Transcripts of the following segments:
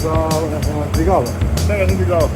za dvigalo. Vsega za dvigalo.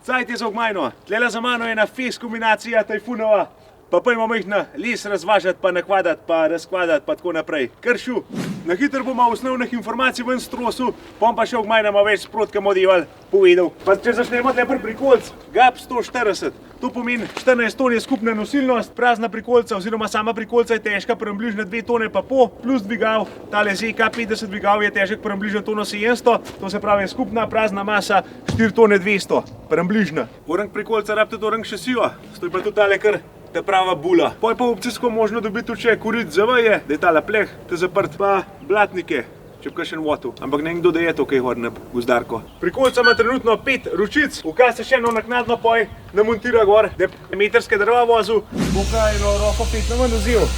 Cajt je za ogmajno. Tlele za mano je ena fes kombinacija tajfunova. Pa pojmo jih na les razvažati, pa nakvadati, pa razkvadati, pa tako naprej. Kršu. Na hitro bomo osnovnih informacij ven strosil, bom pa še ogmajnama več sprotka modival povedal. Pa če začnemo tle pri prikolc, GAP 140. To pomeni 14 ton je skupna nosilnost, prazna prikolca oziroma sama prikolca je težka približno 2 tone pa pol, plus dvigal, tale ZK 50 dvigal je težek približno tono 700, to se pravi skupna prazna masa 4 tone 200, približno. Orang prikolca rab tudi orang šasijo, stoj pa tudi tale kar ta prava bula. Poj pa opcijsko možno dobiti tudi še korit za veje, da je tale pleh, te zaprt, pa blatnike, če bi kakšen votel. Ampak nekdo da je to kaj hodne gozdarko. Prikolca ima trenutno 5 ročic, ukaz se še eno naknadno poj namontira gor, da je metrske drva vozil, bo kaj eno roko 5 na manj vzel.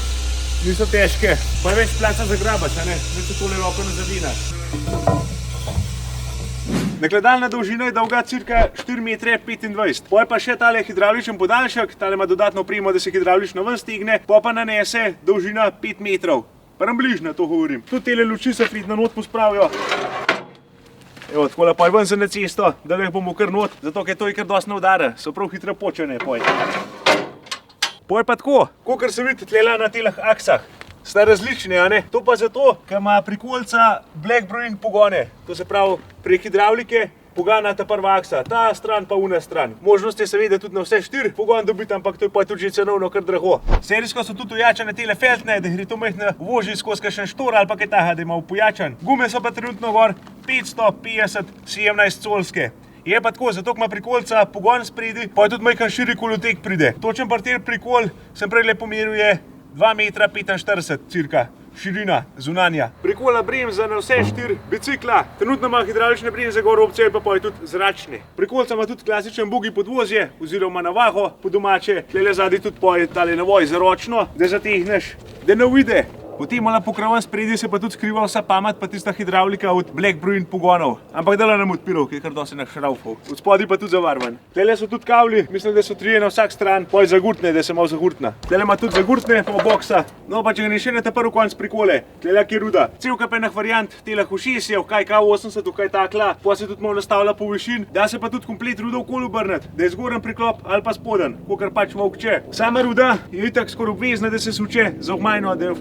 Niso težke, pa je več placa za grabač, a ne, da se tole roko ne zavina. Nakladalna dolžina je dolga cirka 4,25 m. Poj pa še tale hidravličen podaljšek, tale ima dodatno opremo, da se hidravlično ven stegne, pa nanese dolžina 5 metrov. Približno to govorim. Tudi tele luči se pridno not pospravijo. Evo, takole poj ven se na cesto, da jih bomo kar not, zato ker to je kar dosti ne udara, so prav hitro počene poj. Poj pa tako, kakor se vidi tlela na teleh aksah. Sta različne, a ne? To pa zato, ker ima prikolca Black Brewing pogone. To se pravi, prek hidravlike pogana ta prva aksa, ta stran pa una stran. Možnost je seveda tudi na vse 4 pogon dobiti, ampak to je pa tudi že cenovno kar drago. Serijsko so tudi ojačane tele feltne, da gre to majhne voži skozi kakšen štor ali pa kaj taha, da ima upojačan. Gume so pa trenutno gor 550 17 colske. Je pa tako, zato ima prikolca pogon spredi, pa je tudi majhen širi kolotek pride. Točen partir prikol, sem prej lepo meril, je 2,45 m cirka, širina, zunanja. Prikola bremza na vse 4 bicikla. Trenutno ima hidravlične bremze gor opcije, pa je tudi zračne. Prikolca ima tudi klasičen bugi podvozje, oziroma navaho po domače. Tlele zadaj tudi poje tale navoj za ročno, da zatehneš, da ne uide. Potem malo pokrovan spredi se pa tudi skriva vsa pamet pa tista hidravlika od Black Brewing pogonov. Ampak dela nam odpiral, ki je kar dosti našraufal. Od spodaj pa tudi zavarvan. Tlele so tudi kavli, mislim, da so 3 na vsak stran, poj zagurtne, da se malo zagurtna. Tlele ima tudi zagurtne, pa boksa. No pa če ga ne še ne ta prvi konc prikole, tlele ki je ruda. Celka pa enak variant tele ušesjev, kaj K80, kaj takla, pa se tudi malo nastavlja po višin, da se pa tudi komplet ruda okoli obrniti, da je zgoren priklop ali pa spoden, kakor pač volkče. Sama ruda je itak skoraj obvezna, da se suče za ogmajno, da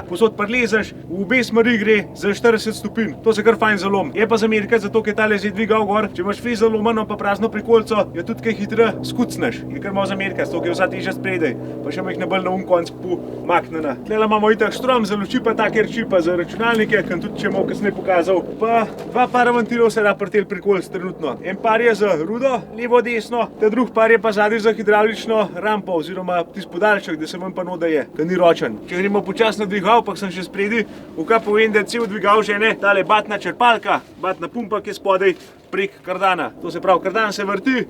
posod prelezeš, v obe smeri gre za 40 stopinj. To se kar fajn zalom. Je pa zamerka, zato ker tale že dvigal gor. Če imaš fez zalomano pa prazno prikolco, je tudi kaj hitro skucneš. Je kar malo zamerka, zato ker je vsa teža spredaj, pa še majhne bolj na konc pomaknjena. Tlele imamo itak štrom za luči, pa take reči pa za računalnike, kam tudi če malo kasneje pokazal. Pa 2 para ventilov se da pritel prikolc trenutno. En par je za rudo, levo desno, ta drug par je pa zadaj za hidravlično rampo oziroma tisti podaljšek, da se ven pa noda je, ker ni ročen. Če gremo počasno dvigal, pa sem še spredi, vkaj povem, da je cel dvigal že ne, tale batna črpalka, batna pumpa, ki je spodaj prek kardana. To se pravi, kardan se vrti,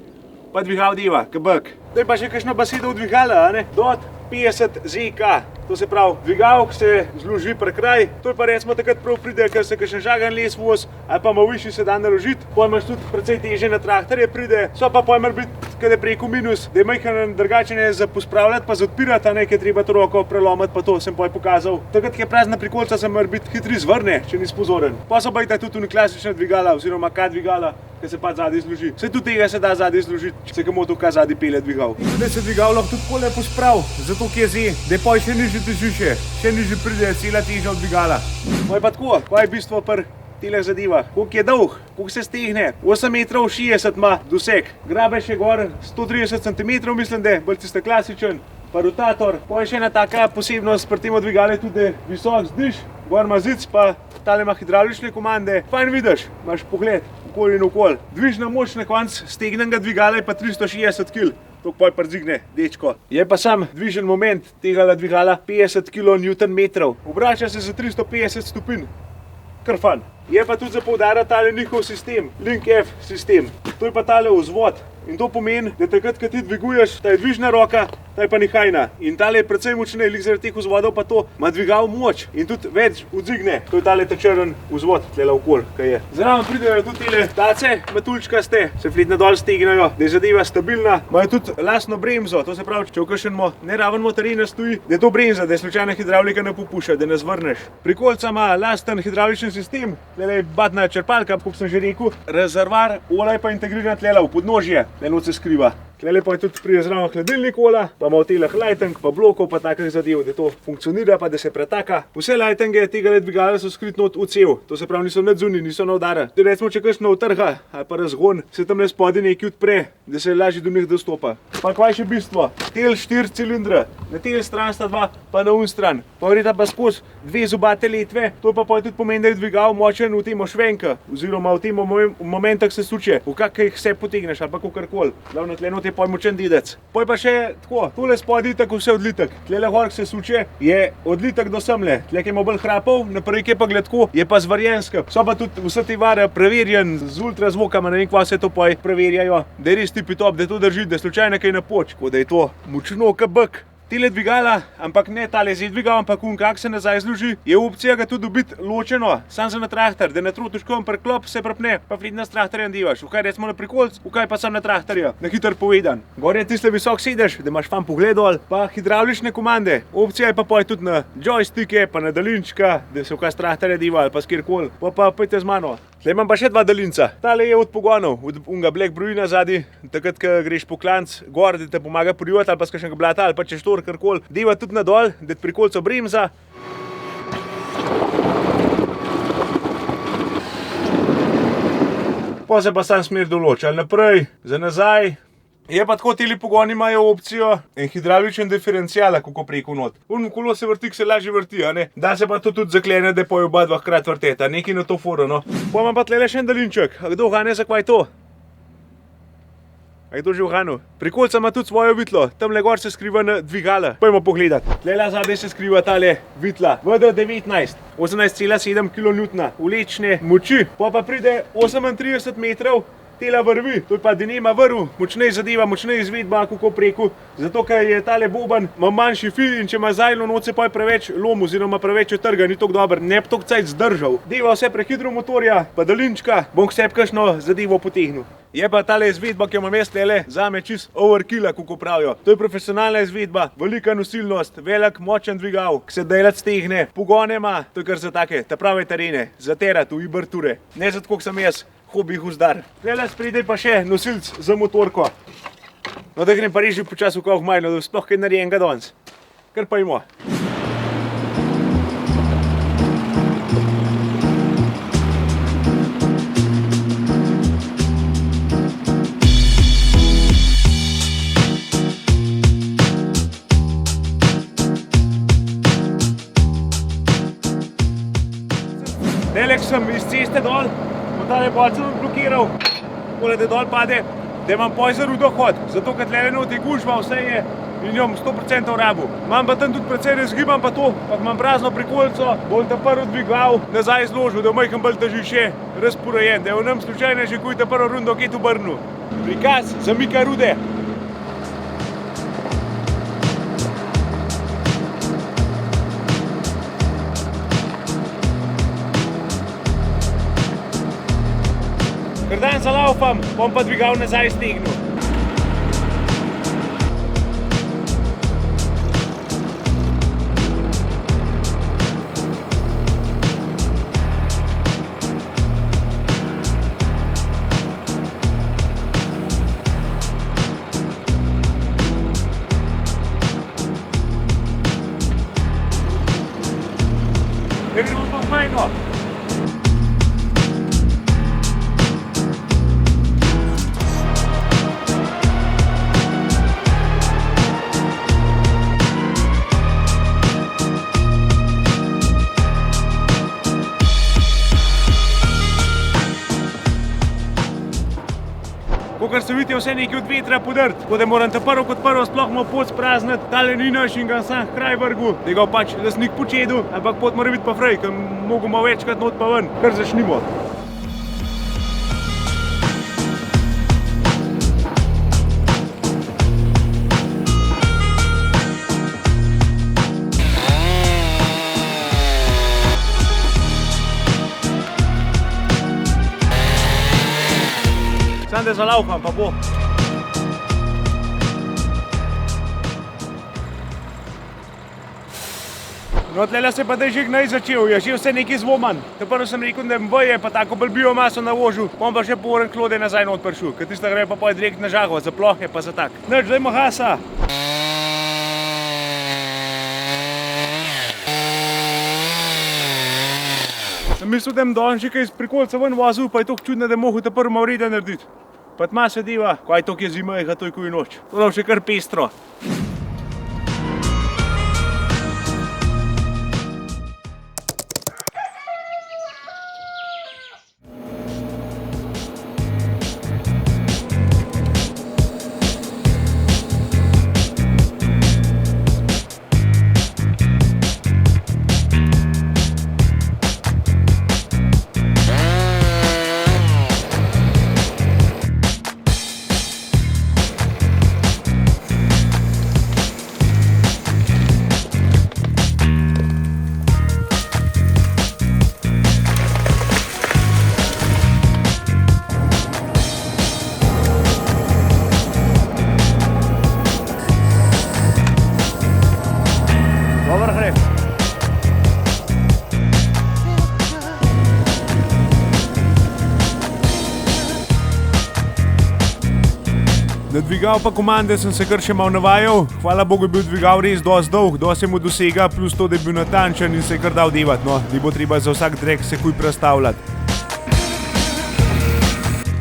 pa dvigal deva, kabak. To je pa še kakšna beseda v dvigala, a ne? Dot 50 ZK. To se pravi, dvigal, ki se zloži prekraj, to je pa recimo takrat prav pride, ker se kakšen žagan les voz ali pa malo višji se da naložiti. Poj imaš tudi precej teže na traktorje pride, so pa poj mora biti, kad je preko minus, da je majhen drugačen za pospravljati pa za odpirati, a ne, ker treba to roko prelomiti, pa to sem poj pokazal. Takrat, ki je prazna prikolca, se mora biti hitri zvrne, če ni spozoren. Pa so pa itak tudi klasična dvigala oziroma K dvigala, ki se pa zadaj zloži. Vse tudi tega se da zadaj zložiti, se ga moto ka zadaj pele dvigal. Tudi se dvigal lahko tudi pole posprav, zato ki je zi, da je poj še nižji težišče, še nižji pride cela teža od dvigala. Poj pa tako, kaj je bistvo pri teleh zadevah? Koliko je dolg, koliko se stehne, 8,60 m ima doseg. Grabe še gor 130 cm, mislim, da je bolj tista klasičen. Pa rotator, pa je še ena taka posebnost pri tem dvigale tudi visok zdiš, gor ima zic, pa tale ima hidravlične komande. Fajn vidiš, imaš pogled okoli in okoli. Dvižna moč na konc stegnenega dvigala je pa 360 kg. To poj przigne, dečko. Je pa sam dvižen moment tega dvigala 50 kN. Obrača se za 350 stopinj. Kar fan. Je pa tudi za poudarjati tale njihov sistem, Link F sistem. To je pa tale vzvod. In to pomeni, da takrat, ko ti dviguješ, ta je dvižna roka, ta je pa nihajna. In tale je precej močnej, lik zaradi teh vzvodov pa to ima dvigal moč in tudi več odzigne. To je tale ta črn vzvod, tlela okol, kaj je. Zraven pridejo tudi tele tace, metuljčkaste, se fletne dol stegnajo, da je zadeva stabilna. Imajo tudi lastno bremzo, to se pravi, če v kakšen neraven motorina stoji, da je to bremza, da je slučajna hidravlika ne popuša, da ne zvrneš. Prikolica ima lasten hidravlični sistem, tele je batna črpalka, kot sem že rekel, rezervar, olja je pa integriran tlela v podnožje, da noč se skriva. Tlele pa je tudi pride zraven hladilnik olja, pa ima v telah lighting, pa blokov, pa takih zadev, da to funkcionira, pa da se pretaka. Vse lightinge tega dvigala so skrit not v cev, to se pravi niso nad zunaj, niso na udara. Recimo, če kakšno utrga ali pa razgon, se tam le spodaj nekaj odpre, da se lažje do njih dostopa. Pa kaj še bistvo? Tel 4 cilindra, na tel stran sta 2, pa na un stran. Pa vreta pa skozi 2 zobate letve, to pa tudi pomeni, da je dvigal močen v tem švenka, oziroma v tem momentah se suče, v kakih se potegneš ali pa kakorkoli. Glavno tle je poj močen dedec. Poj pa še tako, tole spodaj tako vse odlitek. Tlele gor, se suče, je odlitek do semle. Tle, ki ima bolj hrapov, naprej, ki je pa gledko, je pa zvarjenska. So pa tudi vse te vare preverjen z ultrazvokama, ne vem, kva se to poj preverjajo, da je res tipi top, da to drži, da slučajno kaj napoč, da je to močno kabek. Tele dvigala, ampak ne tale Z-dvigal, ampak kak se nazaj zloži, je opcija ga tudi dobiti ločeno, sam za na traktor, da na trotuškovem preklop se prepne, pa fridna s traktorjem divaš. Ukaj recimo na prikolc, ukaj pa sam na traktorja, na hiter povedan. Gor je tiste visok sedež, da imaš fan pogled dol, pa hidravlične komande. Opcija je pa poj tudi na joystike, pa na daljinčka, da se ukaj s traktorja dival, pa s kjerkoli. Pa pojte z mano. Tle imam pa še 2 daljinca. Tale je od pogonov, od unga Black Brujna zadaj, takrat, ko greš po klanc gor, da te pomaga porivati ali pa s kakšnega blata ali pa če štor karkoli. Deva tudi na dol, da ti prikolco bremza. Pa se pa sam smer določi, ali naprej, za nazaj. Je pa tako, teli pogoni imajo opcijo en hidravličen diferencial, kako preko not. Kolo se vrti, se lažje vrti, a ne? Da se pa to tudi zaklene, da pa jo oba dvakrat vrteta, nekaj na to foro, no. Pa imam pa tlele še en daljinček, a kdo gane, za kva je to? A je to že v ganu? Prikolca ima tudi svojo vitlo, tamle gor se skriva na dvigala. Pojmo pogledat. Tlele zadaj se skriva tale vitla, VD19, 18,7 kN, vlečne moči, pa pride 38 metrov tela vrvi, to je pa dinema vrv, močnej zadeva, močnej izvedba, kako preko, zato ker je tale boban, ima manjši fi in če ima zajlo noce pa je preveč lom oziroma preveč trga, ni tako dober, ne bi tako cajt zdržal. Deva vse pre hidromotorja, pa daljinčka, bom k sebi kakšno zadevo potegnil. Je pa tale izvedba, ki jo imam jaz tlele, zame čist overkilla, kako pravijo. To je profesionalna izvedba, velika nosilnost, velik, močen dvigal, ki se delac stegne, pogone ima, to je kar za take, ta prave terene, za terat v iberture, ne za tako, kot sem jaz. Hobi huzdar. Tlele spredaj pa še nosilc za motorko. No, da grem pa reži počas v kavh majno, da sploh kaj narejenega danes. Kar pa imamo. Delek sem iz ceste dol, tale bolj sem blokiral, takole da dol pade, da imam pojzer v dohod, zato ker tlele noti gužva, vse je in jom 100% rabu. Imam pa tam tudi precej razgibam pa to, pa imam prazno prikolico, bom ta prvi dvigal, nazaj zložil, da majhen bolj teži še razporejen, da je v nam slučajno že kuj ta prvo rundo kje tu brnil. Prikaz zamika rude. Ker dan zalaufam, bom pa dvigal nazaj stegnil. Da gremo pa fajno. Kakor se vidite, vse nekaj od vetra podrt, tako da moram ta prvo kot prvo sploh malo pot sprazniti, tale ni naš in ga sam kraj vrgu, da ga pač lastnik počedu, ampak pot mora biti pa frej, ker mogo malo večkrat not pa ven, kar začnimo. Sam da zalaufam, pa bo. No, tlele se pa da že gnoj začel, je že vse nekaj zvoman. Prvo sem rekel, da je pa tako bolj biomaso navožil, pom pa še poren klode nazaj not prišel, ker tista gre pa direkt na žago, za plohe pa za tak. Nič, dajmo hasa. Sem mislil, da danes že kaj iz prikolca ven vozil, pa je toliko čudno, da je mogel ta prvo malo reda narediti. Pa tma se diva, kaj toliko je zima, je to je noč. To je še kar pestro. Na dvigal pa komande sem se kar še malo navajal, hvala Bogu je bil dvigal res dosti dolg, dosti je mu dosega, plus to, da je bil natančen in se je kar dal devat, no, ni bo treba za vsak drek se kuj prestavljati.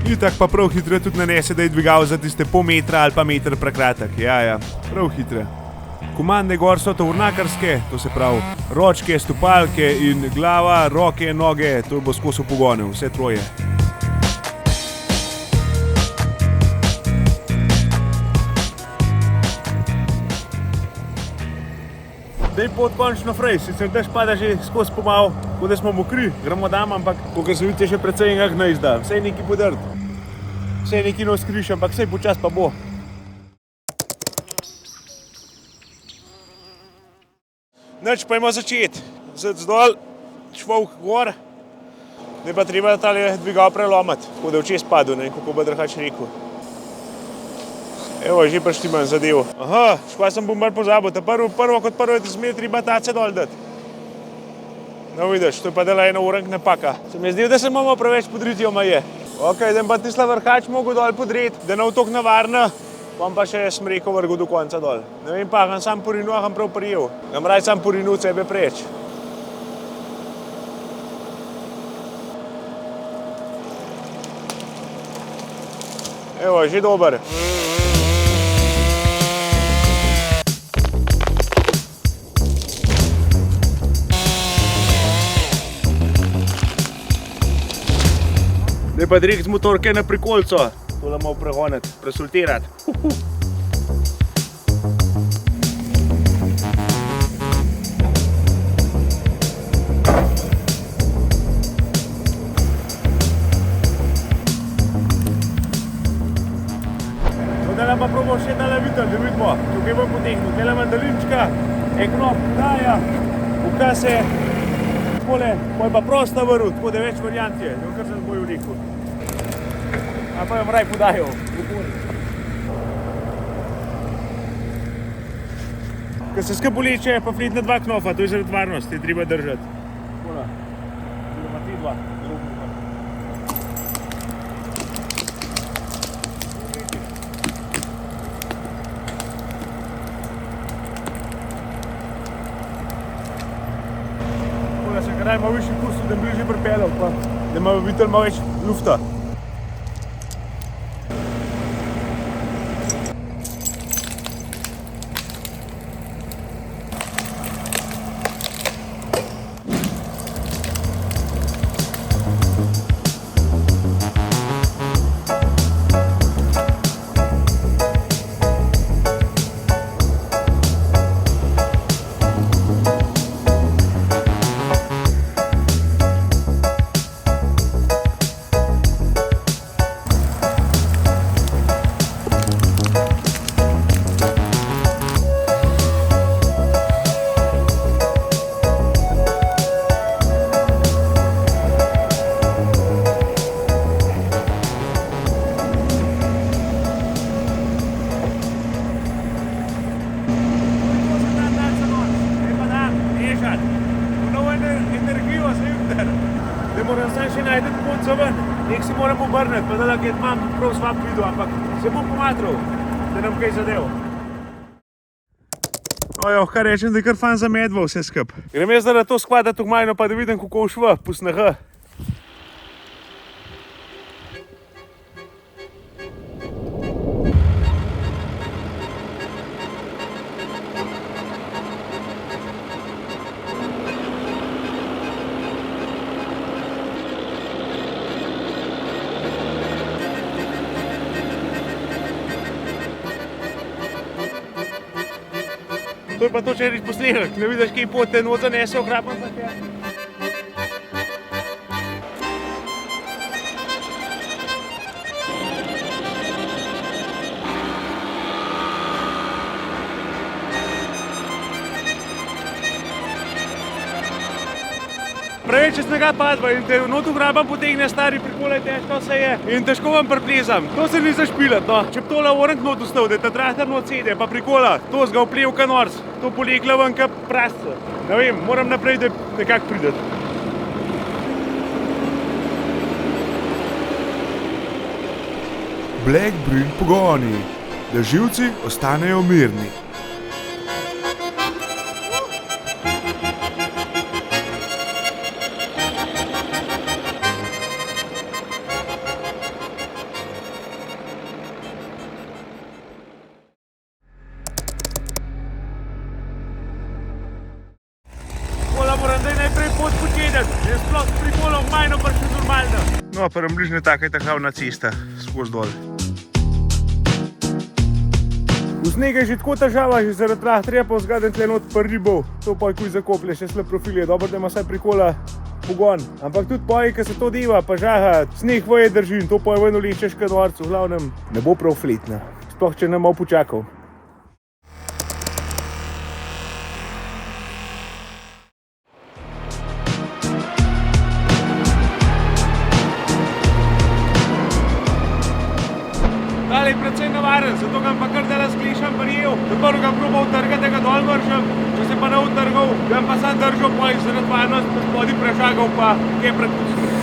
Itak pa prav hitre tudi nanese, da je dvigal za tiste pol metra ali pa meter prekratek, ja, prav hitre. Komande gor so tovornakarske, to se pravi ročke, stopalke in glava, roke, noge, to bo skozi v pogonu, vse troje. Dej pot končno frej, sicer dež pada že skozi pomal, tako da smo mokri, gremo dam, ampak ko se vidite še precej enega gnoj izda, vse je neki podrt. Vse je neki nos križ, ampak vse počas pa bo. Nič, pa imamo začeti. Zad zdol, čvovk gor, ne pa treba tale dvigal prelomati, tako da v čez padel, ne, kako bo drugače rekel. Evo, že prištimam zadevo. Aha, škva sem bom malo pozabil, ta prvo kot prvo je zmeraj treba tace dol dati. No vidiš, to je pa dela ena urank napaka. Se mi je zdel, da se imamo preveč podriti, oma je. Ok, da pa tisla vrhač mogo dol podreti, da ne v tok navarna, bom pa še smreko vrgu do konca dol. Ne vem pa, sam porinu, aham prav prijel. Gam raj sam porinu od sebe preč. Evo, že dober. Zdaj pa direkt z motorke na prikolco, tole malo pregoniti, presultirati. Zdaj pa probamo še tale vitel, da vidimo, tukaj bom potehnil, tele mandalinčka, knop daja, ukase, takole, poj pa prosta vrv, tako da več variant je, kar sem boju rekel. A pa jom raj podajal. Ko se skupaj vleče, pa fletne dva knofa, to je zaradi varnosti, treba držati. Takole, oziroma te dva. Takole se kraj malo višji pustil, da bi bližje pripeljal, pa da ima vitel malo več lufta. moram sam še najti pot za ven. Nek se moram obrniti, pa da lahko imam prav slab video, ampak se bom pomatral, da nam kaj zadev. Ojo, kar rečem, da je kar fan zamedval vse skup. Grem jaz da to skladati v majno, pa da vidim, kako šva, pusneha. To je pa to, če reč posledek, ne vidiš, kaj pot te not zanese v hrap, ampak ja. Preveč snega padva in te not v hrabam potegne stari prikole, težko se je in težko vam priplezam. To se ni zašpilat, no. Če bi tole orenk not ustal, da ta traktor not sede, pa prikola, to zga vpliv kanors, to polekla ven ka prasca. Ne vem, moram naprej, da nekako prideti. Black Brill pogoni, da živci ostanejo mirni. Moram zdaj najprej pot počedati, jaz sploh s prikolom majno pa še normalno. No, pa nam bližnje taka je takavna cesta, skozi dol. V snega je že tako težava, že zaradi traktorja pa vzgaden tle not par ribov. To pa je kuj zakoplje, še slab profil je, dobro, da ima vsaj prikola pogon. Ampak tudi poji, ko se to deva, pa žaha, sneg vaje drži in to pa je ven vlečeš kanorc, v glavnem ne bo prav fletna. Sploh, če ne malo počakal. Je predvsej navaren, zato ga pa kar da razklišam prijel. Prvo ga probal trgati, da ga dol vržem, če se pa ne utrgal, ga pa sam držal, pa jih zaradi varnost pa spodi prešagal, pa kaj predpustil.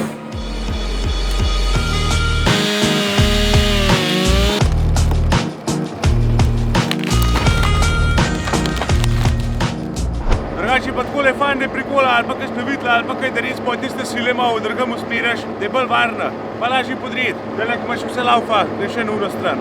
Drugače pa takole fajn, da je prikola ali pa kakšna vitla ali pa kaj, da res pa tiste sile malo drugam usmeriš, da je bolj varna, pa lažje podreti, da lahko imaš vse laufa, da je še eno uro stran.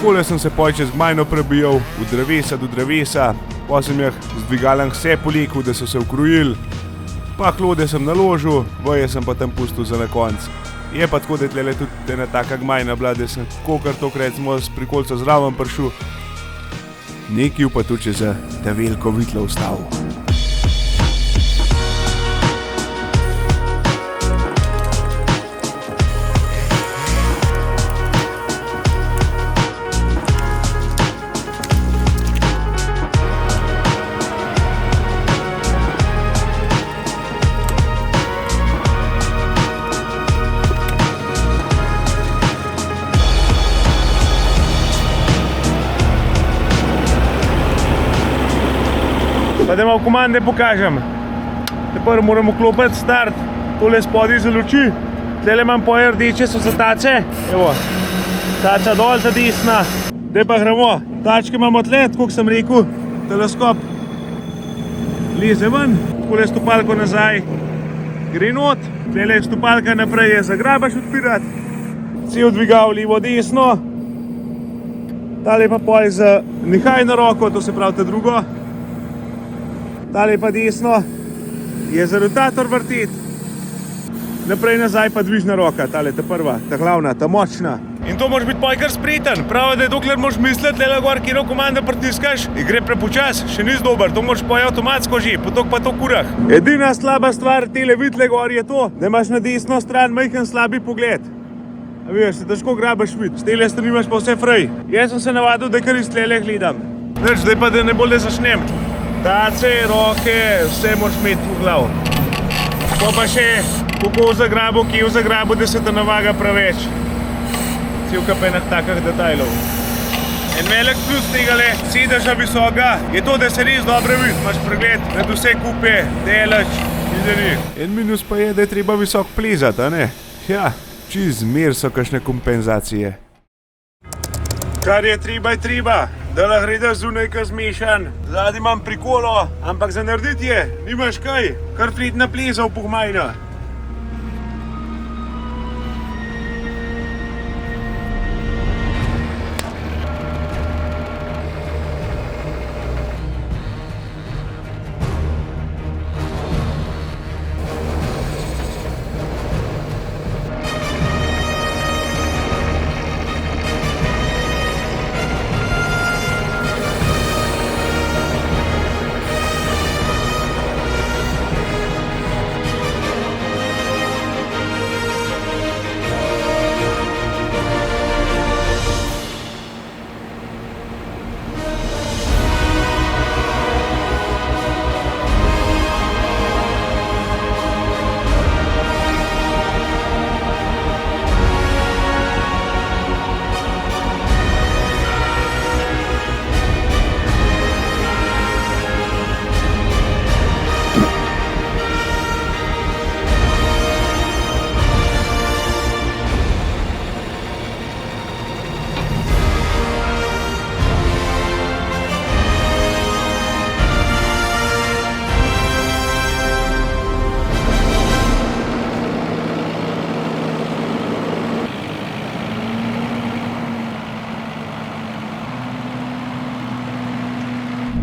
Takole sem se poj čez gmajno prebijal, od drevesa do drevesa, pa sem jih z dvigalom vse polekel, da so se ukrojili, pa hlode sem naložil, vaje sem pa tam pustil za na konc. Je pa tako, da tlele tudi ena taka gmajna bila, da sem kokar tokrat smo s prikolca zraven prišel, nekaj pa tudi za ta veliko vitlo ustavil. Pa da malo komande pokažem. Prvo moramo vklopiti start, tole spodaj za luči. Tlele imam poje rdeče, so za tace. Evo, taca dol, ta desna. Zdaj pa gremo. Tačke imamo tle, tako sem rekel, teleskop leze ven, takole stopalko nazaj, gre not. Tlele stopalka naprej je za grabaš odpirati. Cel dvigal levo, desno. Tale pa poje za nehaj na roko, to se pravi ta drugo. Tale pa desno je za rotator vrteti, naprej nazaj pa dvižna roka, tale, ta prva, ta glavna, ta močna. In to moraš biti pojkar spreten. Pravi, da je dokler moraš misliti, tele gor, kjer komanda pritiskaš, in gre prepočas, še nisi dober, to moraš poje avtomatsko že, potok pa to kurah. Edina slaba stvar tele vidle gor je to, da imaš na desno stran majhen slabi pogled. A veš, se težko grabaš vid, s tele strani imaš pa vse frej. Jaz sem se navadil, da kar iz tlele gledam. Nič, zdaj pa da ne bolj da začnem. Tace, roke, vse moraš imeti v glavu. Pa še, kako v zagrabu, kje v zagrabu, da se te navaga preveč. Cevka pa enak takih detajlov. En velik plus tegale sedeža visoka je to, da se res dobro vidi. Imaš pregled nad vse kupe, delač, izdenih. En minus pa je, da je treba visok plezati, a ne? Ja, čez zmer so kakšne kompenzacije. Kar je treba, da lahko gledaš zunaj kaj zmešan. Zadaj imam prikolo, ampak za narediti je, nimaš kaj, kar fletna pleza v pohmajna.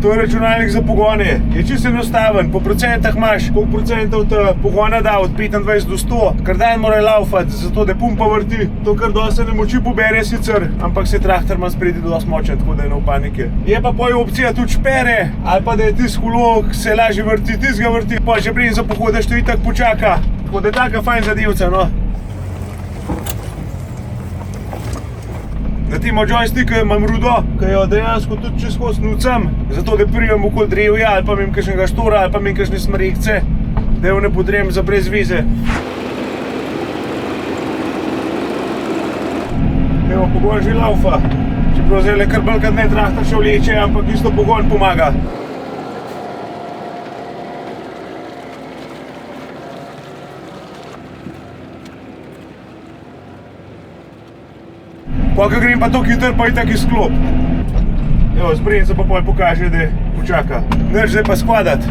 To je računalnik za pogone, je čisto enostaven, po procentah imaš, koliko procentov te pogona da od 25 do 100, kar dan mora laufati, zato da pumpa vrti, to kar dosti ne moči pobere sicer, ampak se traktor ima spredi dosti močen, tako da je ne v panike. Je pa poj opcija tudi špere, ali pa da je tis holo, se lažje vrti, tis ga vrti, pa že prej za pohodaš, to itak počaka, tako da je taka fajn zadevca, no. Na tem joysticku imam rudo, ki jo dejansko tudi čez hod snucam, zato da prijem okoli drevja ali pa imam kakšnega štora ali pa imam kakšne smrekce, da jo ne podrem za brez veze. Evo, pogon že laufa, čeprav zdaj kar bolj kad ne traktor še vleče, ampak isto pogon pomaga. Pa ko grem pa to hiter, pa itak izklop. Evo, sprejim se pa pol pokaže, da počaka. Nič, zdaj pa skladati.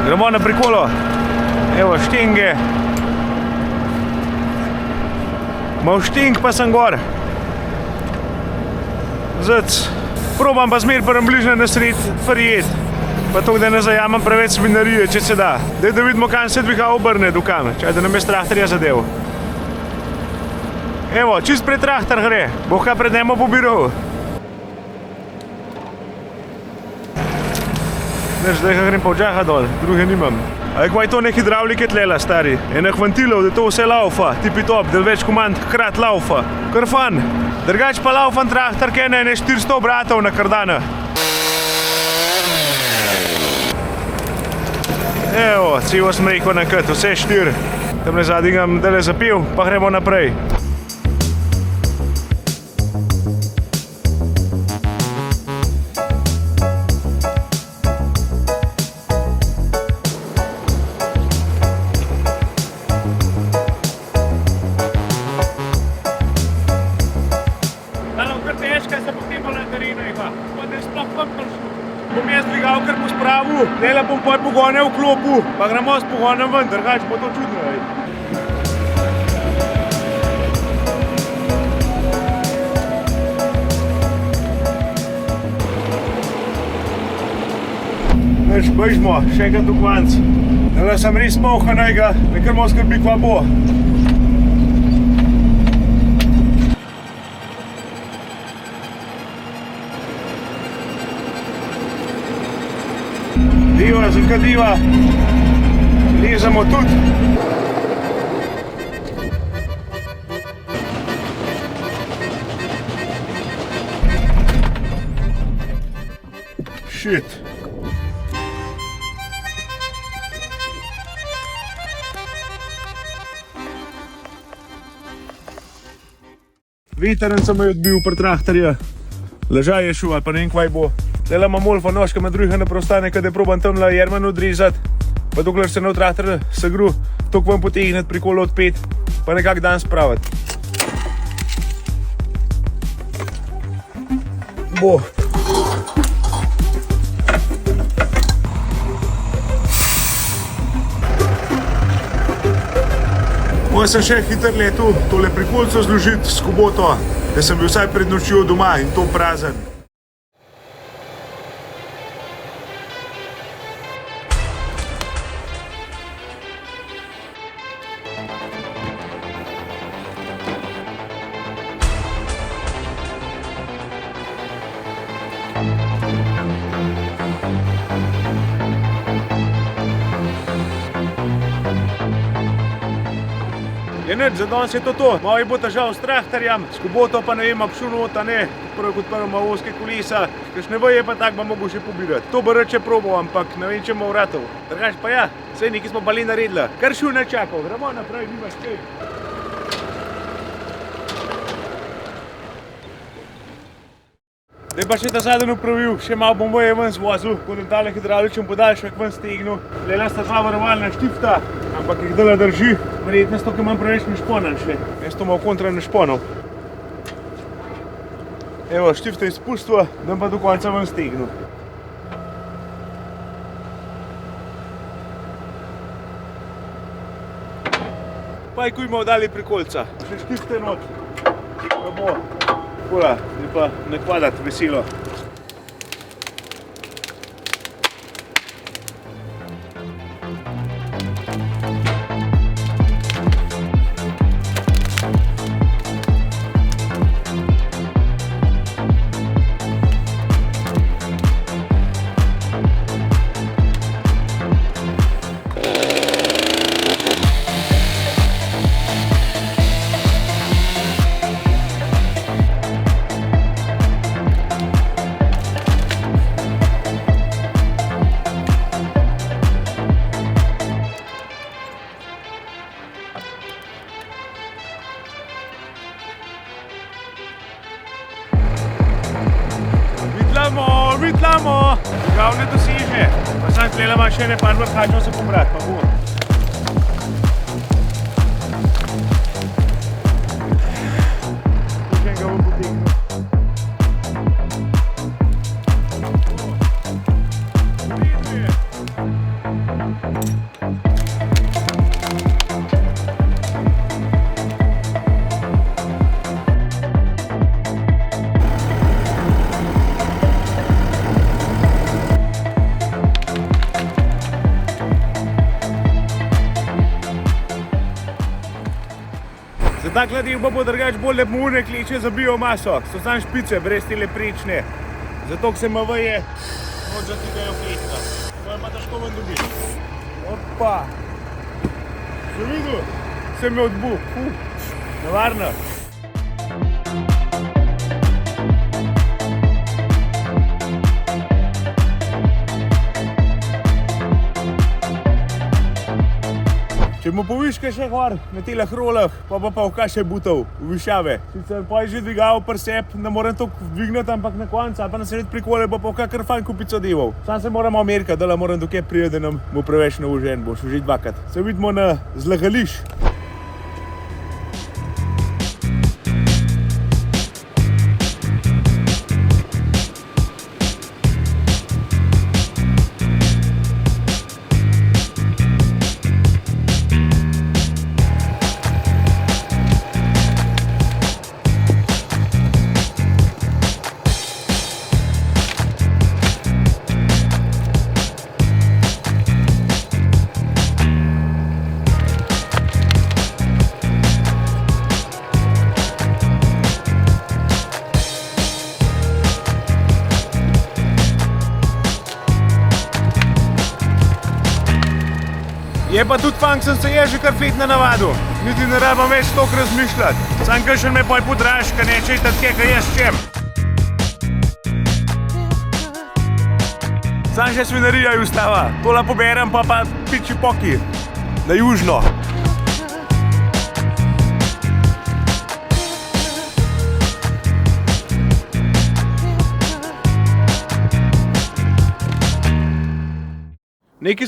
Gremo na prikolo, evo štinge, mal šting pa sem gor, zdaj probam pa zmer prem bližne na sred farjet, pa to, da ne zajamem preveč svinarije, če se da, da vidimo kam se dviha obrne do kam, čaj da nam je traktorja zadev. Evo, čist pred traktor gre, bo kaj pred njemu pobiral. Zdaj ga grem pa vdžaha dol, druge nimam. A je kvaj to ne hidravlike tlela, stari. Enih ventilov, da to vse laufa, tipi top, da več komand hkrat laufa. Kar fan. Drugač pa laufan traktor, kaj ne 400 obratov na kardana. Evo, civo smreko na kat, vse 4. Tamle zadnji ga dele zapil, pa gremo naprej. redu, zdaj bom pol pogone v klopu, pa gremo s pogonem ven, drugače bo to čudno. Bežimo, še enkrat do konc. Zdaj sem res moha najga, nekaj malo skrbi, kva bo. Diva, zakadiva. Lezamo tudi. Shit. Veteren sem jo odbil pri traktorju, ležaj je šel ali pa ne vem kvaj bo. Zdaj imam Molfa nožka med druga ne preostane, kad je proban tamle Jerman odrezati, pa dokler se ne v traktor segru, toliko vam potegniti pri kolo odpet, pa nekak dan spraviti. Bo. Moj sem še hiter letel tole prikolico zložiti s Kuboto, da sem bil vsaj pred nočjo doma in to prazen. Je nič, za danes je to. Malo bo težav s traktorjem, s Kuboto pa ne vem, obšel nota ne, prvo kot prvo ima ozke kolesa, kakšne veje pa tak ba mogo še pobirati. To bo reče probal, ampak ne vem, če ima vratov. Drugač pa ja, sej nekaj smo bali naredili. Kar šel ne čakal, gremo naprej, nimaš kaj. Zdaj pa še ta zadnji upravil, še malo bom veje ven zvozil, ko da tale hidravličen podaljšek ven stegnil. Lela sta dva varovalna štifta, ampak jih dela drži. Verjetno to, ki imam preveč nešponan še. Jaz to malo kontra nešponal. Evo, štifta je spustil, da pa do konca ven stegnil. Pa je kuj malo dali prikolca. Še štifte not. Pa bo. Takole, zdaj pa ne kvadat veselo. Vitlamo! Žal ne doseže, pa sam tlela ima še ne par vrhačev se pobrati, pa bo. Še ga bom potegnil. Za tak ladil pa bo drugač bolj lepmurne kleče za biomaso, so sam špice, brez tele prečne. Zato, ko se ima veje, moč zatigajo klečka. To je pa težko ven dobiti. Opa! Se videl? Se mi odbu. Nevarno. Če mu poviške še gor na telah rolah, pa v kaj še butov, v višave. Sicer pa je že dvigal pri sebi, ne morem to dvigniti, ampak na koncu, ali pa na sred prikole bo pa kar fajn kupico deval. Sam se moram Amerika, da moram dokaj prije, da nam bo preveč naložen, bo šel že dvakrat. Se vidimo na zlagališ. Je pa tudi funk, sem se je že kar fetno navadil. Niti ne rabim več toliko razmišljati. Sam kakšen me poj podraž, ka neče tako, ka jaz čem. Sam še svinarija je ustava. Tola poberem pa piči poki. Na južno. Nekaj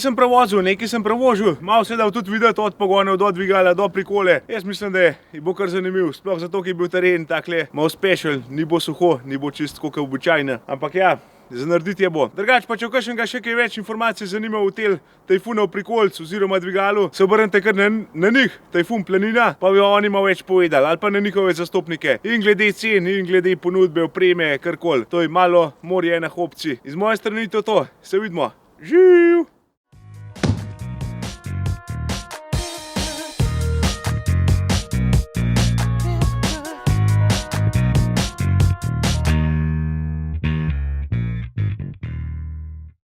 sem prevožil, malo se je dal tudi videti od pogonov do dvigala do prikole. Jaz mislim, da bo kar zanimiv, sploh zato, ker je bil teren takle malo special, ni bo suho, ni bo čisto kot običajno. Ampak ja, za narediti je bo. Drugače pa, če v kakšnega še kaj več informacij zanima o tel Tajfunov prikolcu oziroma dvigalu, se obrnite kar na njih, Tajfun Planina, pa bi oni malo več povedali, ali pa na njihove zastopnike. In glede cen, in glede ponudbe, opreme, karkoli. To je malo morje enih opcij. Iz moje strani to, se vidimo. Živ!